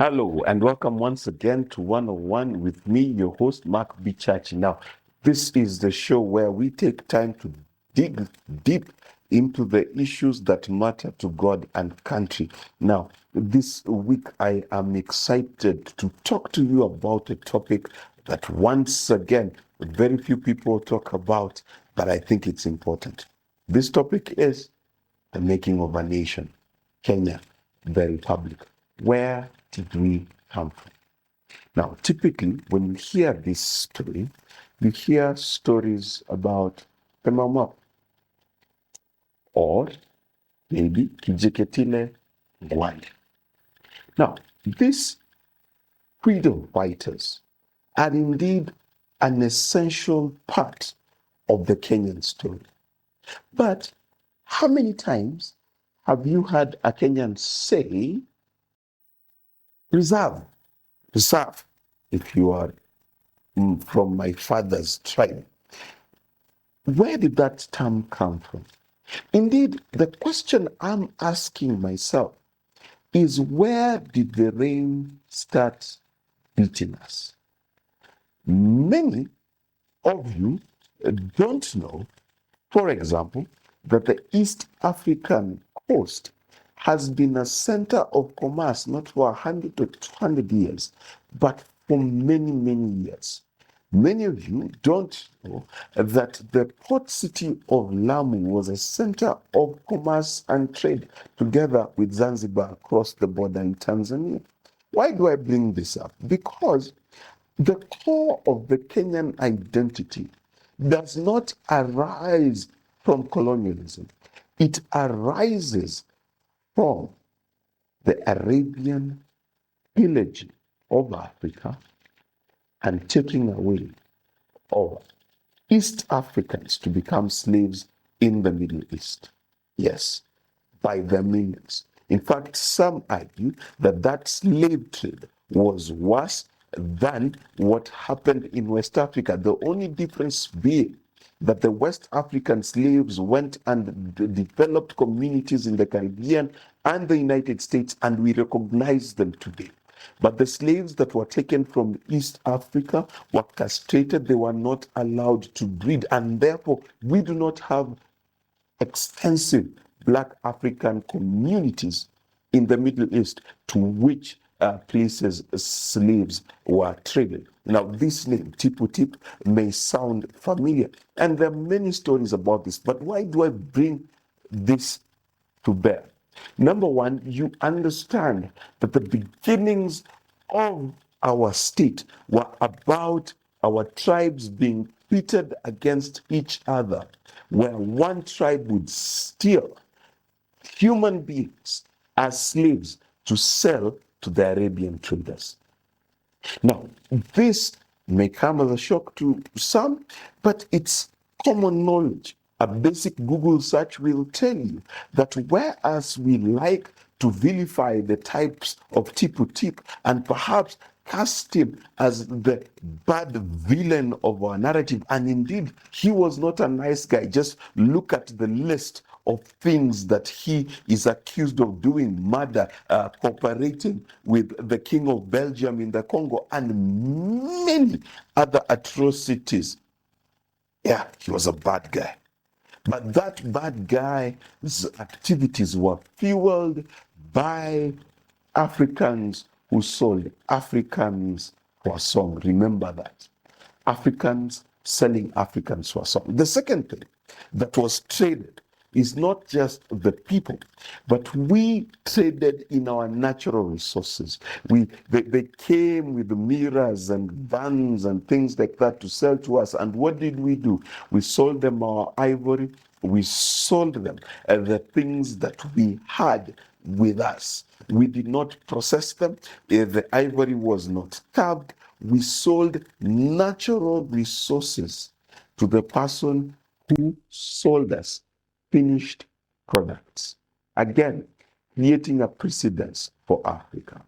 Hello, and welcome once again to 101 with me, your host, Mark Bichachi. Now, this is the show where we take time to dig deep into the issues that matter to God and country. Now, this week I am excited to talk to you about a topic that once again very few people talk about, but I think it's important. This topic is the making of a nation, Kenya, the Republic. Where did we come from? Now, typically, when you hear this story, you hear stories about the mama or maybe Kijeketile Gwande. Now, these freedom fighters are indeed an essential part of the Kenyan story. But how many times have you heard a Kenyan say, reserve, reserve, if you are from my father's tribe? Where did that term come from? Indeed, the question I'm asking myself is, where did the rain start beating us? Many of you don't know, for example, that the East African coast has been a center of commerce not for 100 to 200 years, but for many, many years. Many of you don't know that the port city of Lamu was a center of commerce and trade together with Zanzibar across the border in Tanzania. Why do I bring this up? Because the core of the Kenyan identity does not arise from colonialism. It arises from the Arabian pillaging of Africa and taking away of East Africans to become slaves in the Middle East. Yes, by the millions. In fact, some argue that that slave trade was worse than what happened in West Africa. The only difference being that the West African slaves went and developed communities in the Caribbean and the United States, and we recognize them today. But the slaves that were taken from East Africa were castrated, they were not allowed to breed, and therefore we do not have extensive Black African communities in the Middle East to which places slaves were traded. Now, this name, Tipu Tip, may sound familiar, and there are many stories about this, but why do I bring this to bear? Number one, you understand that the beginnings of our state were about our tribes being pitted against each other, where one tribe would steal human beings as slaves to sell to the Arabian traders. Now, this may come as a shock to some, but it's common knowledge. A basic Google search will tell you that whereas we like to vilify the types of Tipu Tip and perhaps cast him as the bad villain of our narrative, and indeed, he was not a nice guy. Just look at the list of things that he is accused of doing: murder, cooperating with the King of Belgium in the Congo, and many other atrocities. Yeah, he was a bad guy. But that bad guy's activities were fueled by Africans who sold Africans for a song. Remember that. Africans selling Africans for a song. The second thing that was traded is not just the people, but we traded in our natural resources. They came with mirrors and vans and things like that to sell to us. And what did we do? We sold them our ivory. We sold them the things that we had with us. We did not process them. The ivory was not carved. We sold natural resources to the person who sold us finished products. Again, creating a precedence for Africa.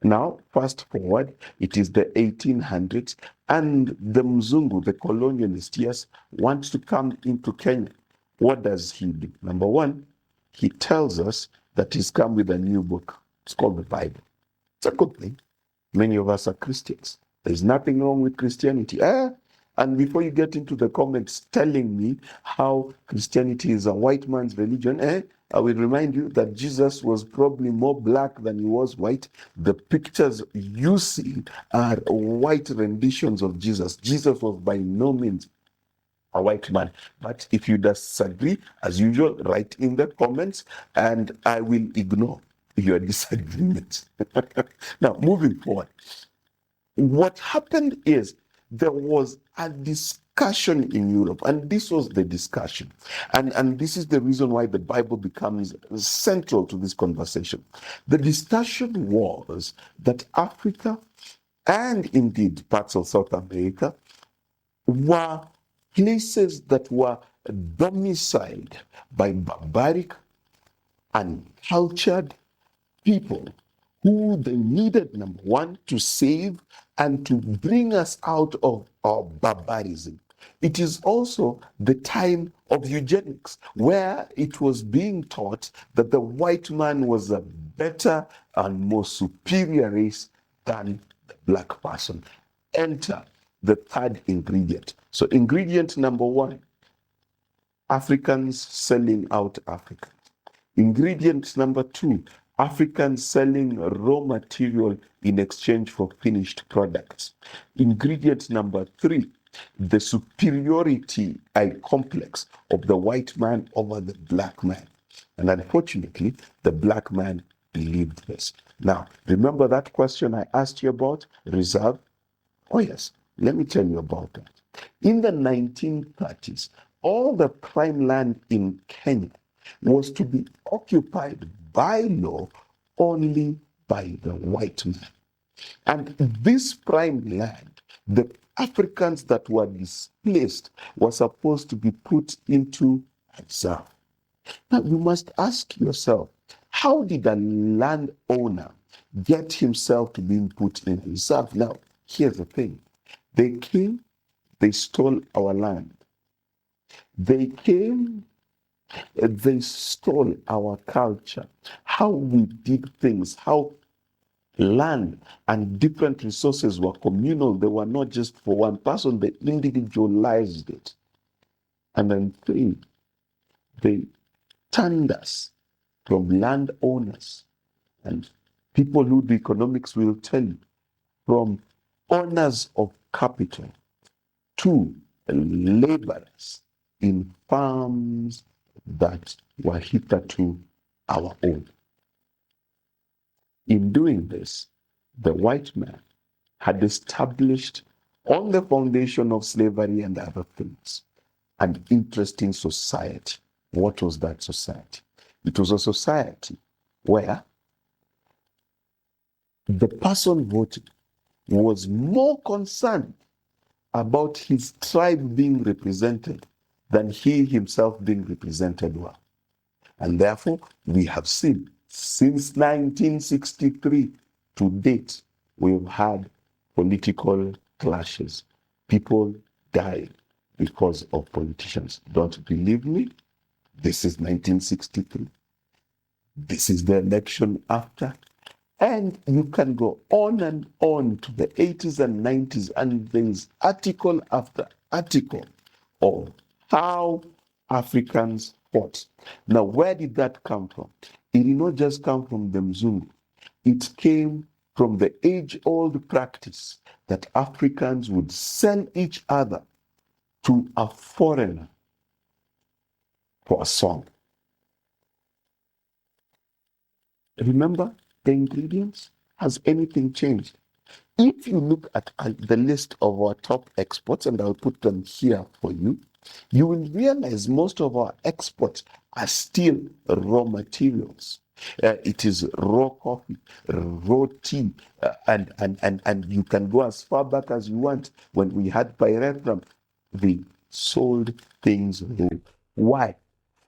Now, fast forward, it is the 1800s, and the Mzungu, the colonialist, yes, wants to come into Kenya. What does he do? Number one, he tells us that he's come with a new book. It's called the Bible. It's a good thing. Many of us are Christians. There's nothing wrong with Christianity. And before you get into the comments telling me how Christianity is a white man's religion, I will remind you that Jesus was probably more black than he was white. The pictures you see are white renditions of Jesus. Jesus was by no means a white man. But if you disagree, as usual, write in the comments and I will ignore your disagreements. Now, moving forward, what happened is there was a discussion in Europe, and this was the discussion. And this is the reason why the Bible becomes central to this conversation. The discussion was that Africa and indeed parts of South America were places that were domiciled by barbaric, uncultured people who they needed, number one, to save and to bring us out of our barbarism. It is also the time of eugenics, where it was being taught that the white man was a better and more superior race than the black person. Enter the third ingredient. So, ingredient number one, Africans selling out Africa. Ingredient number two, Africans selling raw material in exchange for finished products. Ingredient number three, the superiority complex of the white man over the black man. And unfortunately, the black man believed this. Now, remember that question I asked you about reserve? Oh, yes. Let me tell you about that. In the 1930s, all the prime land in Kenya was to be occupied by law only by the white man. And this prime land, the Africans that were displaced were supposed to be put into exile. Now, you must ask yourself, how did a landowner get himself to being put in reserve? Now, here's the thing. They came, they stole our land. They came, they stole our culture, how we did things, how land and different resources were communal. They were not just for one person, they individualized it. And then three, they turned us from landowners and people who do economics will tell you, from owners of capital to laborers in farms that were hitherto our own. In doing this, the white man had established on the foundation of slavery and other things an interesting society. What was that society? It was a society where the person voting was more concerned about his tribe being represented than he himself being represented well. And therefore, we have seen since 1963 to date, we've had political clashes. People died because of politicians. Don't believe me? This is 1963. This is the election after. And you can go on and on to the 80s and 90s, and there's article after article of how Africans fought. Now, where did that come from? It did not just come from the Mzungu. It came from the age-old practice that Africans would sell each other to a foreigner for a song. Remember the ingredients? Has anything changed? If you look at the list of our top exports, and I'll put them here for you, you will realize most of our exports are still raw materials. It is raw coffee, raw tea, and you can go as far back as you want. When we had pyrethrum, they sold things raw. Why?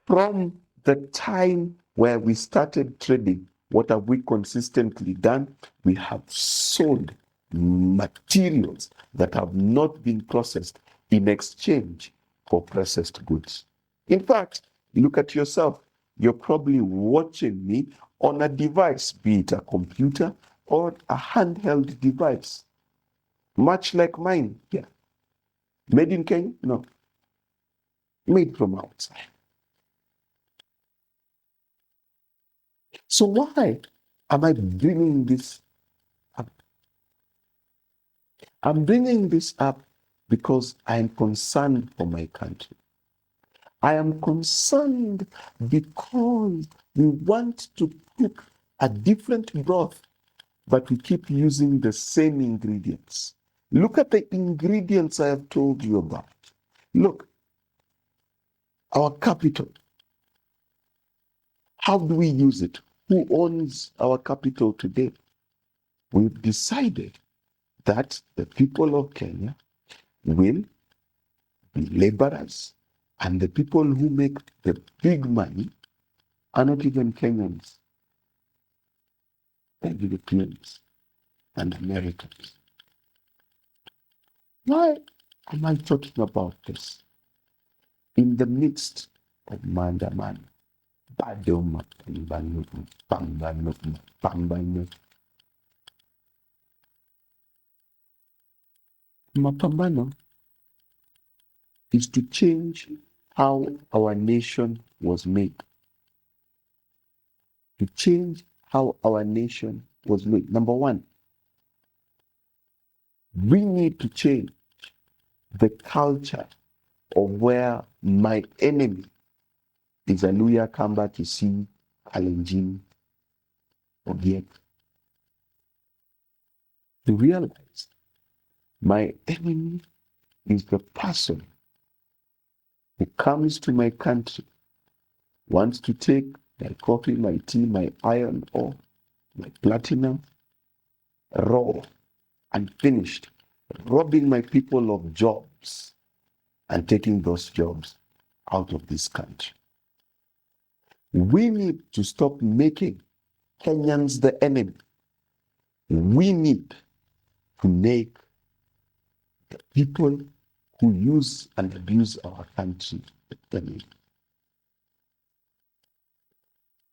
From the time where we started trading, what have we consistently done? We have sold materials that have not been processed in exchange for processed goods. In fact, look at yourself. You're probably watching me on a device, be it a computer on a handheld device, much like mine here. Made in Kenya? No. Made from outside. So why am I bringing this up? I'm bringing this up because I am concerned for my country. I am concerned because we want to cook a different broth, but we keep using the same ingredients. Look at the ingredients I have told you about. Look, our capital. How do we use it? Who owns our capital today? We've decided that the people of Kenya will be laborers, and the people who make the big money are not even Kenyans. They're Europeans and Americans. Why am I talking about this? In the midst of maandamano, bado mapambano. Mapambano is to change how our nation was made. To change how our nation was made. Number one, we need to change the culture of where my enemy is a Luya Kamba Kisii Kalenjin Ogiek. To realize my enemy is the person who comes to my country, wants to take my coffee, my tea, my iron ore, my platinum, raw and finished, robbing my people of jobs and taking those jobs out of this country. We need to stop making Kenyans the enemy. We need to make the people who use and abuse our country the enemy.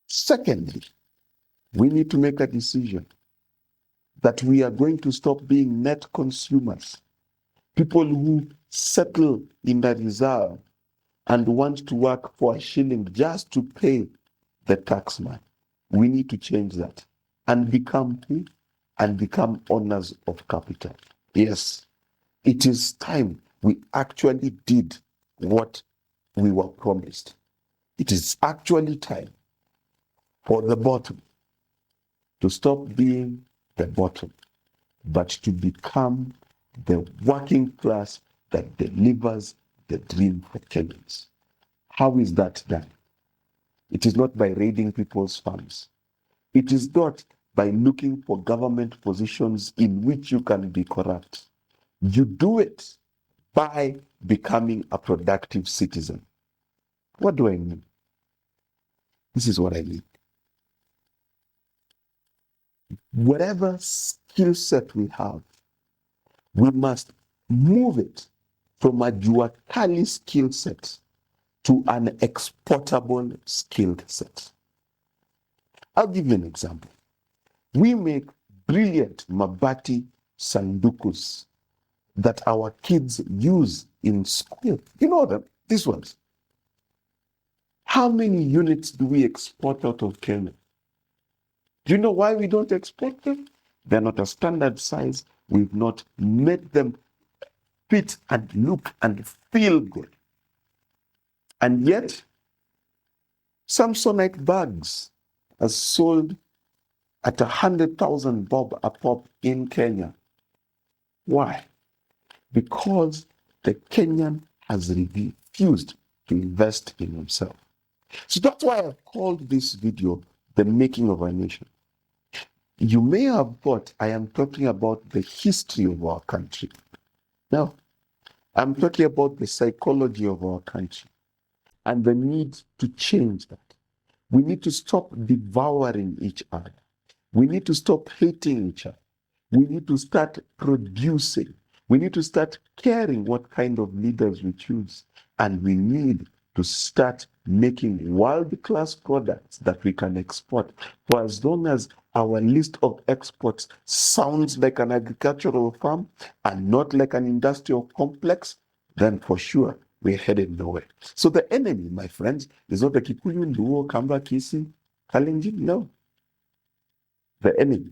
Secondly, we need to make a decision that we are going to stop being net consumers, people who settle in the reserve and want to work for a shilling just to pay the taxman. We need to change that and become who? And become owners of capital. Yes, it is time we actually did what we were promised. It is actually time for the bottom to stop being the bottom, but to become the working class that delivers the dream for Kenyans. How is that done? It is not by raiding people's farms. It is not by looking for government positions in which you can be corrupt. You do it by becoming a productive citizen. What do I mean? This is what I mean. Whatever skill set we have, we must move it from a Juakali skill set to an exportable skill set. I'll give you an example. We make brilliant Mabati sandukus that our kids use in school. You know them, these ones. How many units do we export out of Kenya? Do you know why we don't export them? They're not a standard size. We've not made them fit and look and feel good. And yet, Samsonite bags are sold at 100,000 bob a pop in Kenya. Why? Because the Kenyan has refused to invest in himself. So that's why I've called this video The Making of a Nation. You may have thought I am talking about the history of our country. No, I'm talking about the psychology of our country and the need to change that. We need to stop devouring each other. We need to stop hating each other. We need to start producing. We need to start caring what kind of leaders we choose. And we need to start making world-class products that we can export. For as long as our list of exports sounds like an agricultural farm and not like an industrial complex, then for sure we're headed nowhere. So the enemy, my friends, is not the Kikuyu, Luo, Kamba, Kisi, Kalenjin. No. The enemy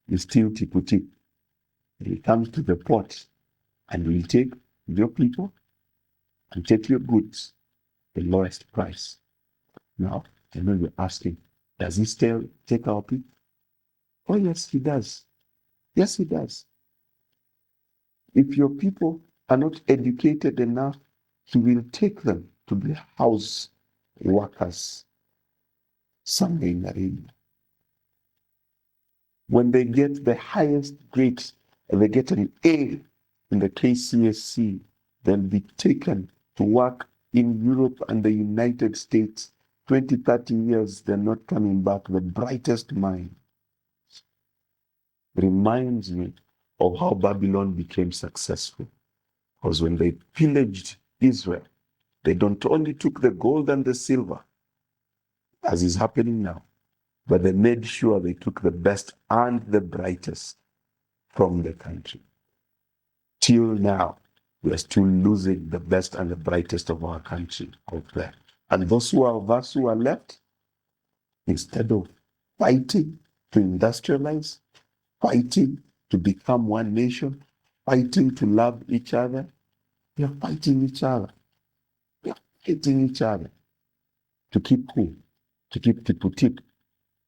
is still Tiputi. He comes to the port and will take your people and take your goods the lowest price. Now, I know you're asking, does he still take our people? Oh, yes, he does. Yes, he does. If your people are not educated enough, he will take them to be house workers somewhere in Arabia. When they get the highest grades, and they get an A in the KCSE, they'll be taken to work in Europe and the United States. 20, 30 years, they're not coming back. The brightest mind reminds me of how Babylon became successful. Because when they pillaged Israel, they don't only took the gold and the silver, as is happening now, but they made sure they took the best and the brightest from the country. Till now, we are still losing the best and the brightest of our country out there. And those of us who are left, instead of fighting to industrialize, fighting to become one nation, fighting to love each other, we are fighting each other. We are fighting each other to keep who? To keep tip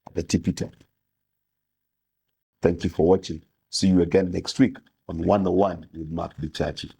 at the tippy top. Thank you for watching. See you again next week on 101 with Mark Bichachi.